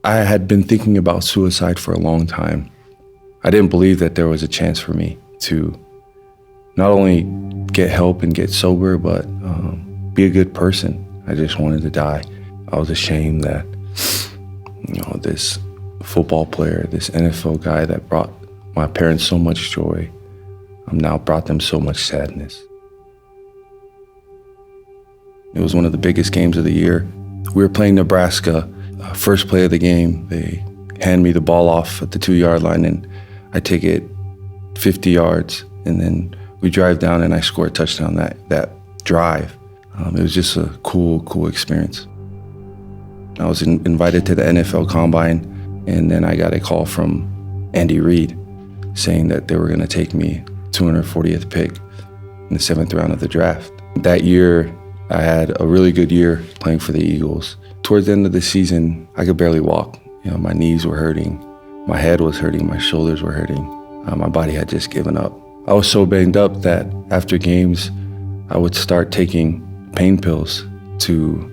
I had been thinking about suicide for a long time. I didn't believe that there was a chance for me to not only get help and get sober, but be a good person. I just wanted to die. I was ashamed that, this football player, this NFL guy that brought my parents so much joy, now brought them so much sadness. It was one of the biggest games of the year. We were playing Nebraska. First play of the game, they hand me the ball off at the 2-yard line, and I take it 50 yards, and then we drive down and I score a touchdown that drive. It was just a cool experience. I was invited to the NFL Combine, and then I got a call from Andy Reid saying that they were going to take me 240th pick in the 7th round of the draft. That year, I had a really good year playing for the Eagles. Towards the end of the season, I could barely walk. My knees were hurting, my head was hurting, my shoulders were hurting. My body had just given up. I was so banged up that after games, I would start taking pain pills to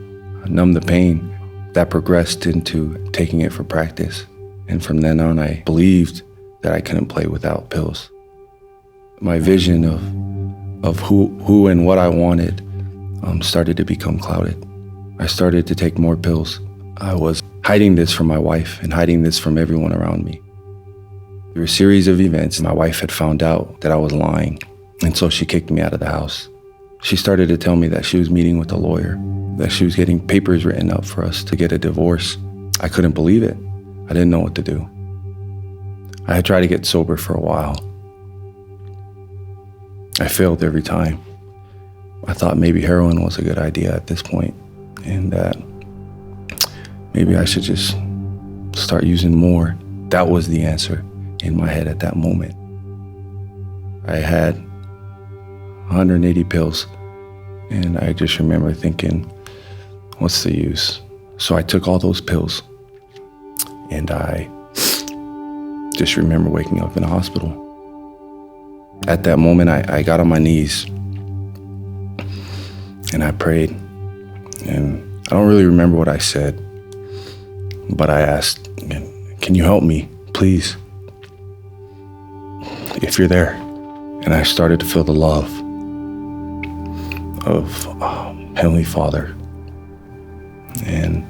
numb the pain. That progressed into taking it for practice. And from then on, I believed that I couldn't play without pills. My vision of who and what I wanted started to become clouded. I started to take more pills. I was hiding this from my wife and hiding this from everyone around me. Through a series of events, my wife had found out that I was lying, and so she kicked me out of the house. She started to tell me that she was meeting with a lawyer, that she was getting papers written up for us to get a divorce. I couldn't believe it. I didn't know what to do. I had tried to get sober for a while. I failed every time. I thought maybe heroin was a good idea at this point, and that maybe I should just start using more. That was the answer in my head at that moment. I had 180 pills, and I just remember thinking, what's the use? So I took all those pills, and I just remember waking up in a hospital. At that moment, I got on my knees, and I prayed. And I don't really remember what I said, but I asked, can you help me, please? If you're there. And I started to feel the love of Heavenly Father and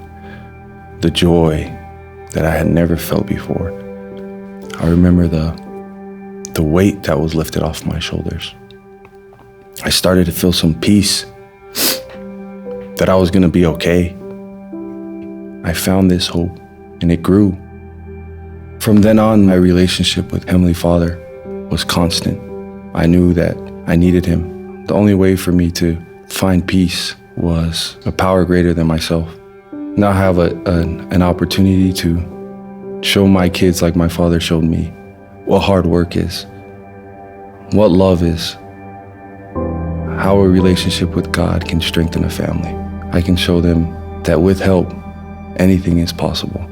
the joy that I had never felt before. I remember the weight that was lifted off my shoulders. I started to feel some peace, that I was going to be okay. I found this hope, and it grew. From then on, my relationship with Heavenly Father was constant. I knew that I needed Him. The only way for me to find peace was a power greater than myself. Now I have an opportunity to show my kids, like my father showed me, what hard work is, what love is, how a relationship with God can strengthen a family. I can show them that with help, anything is possible.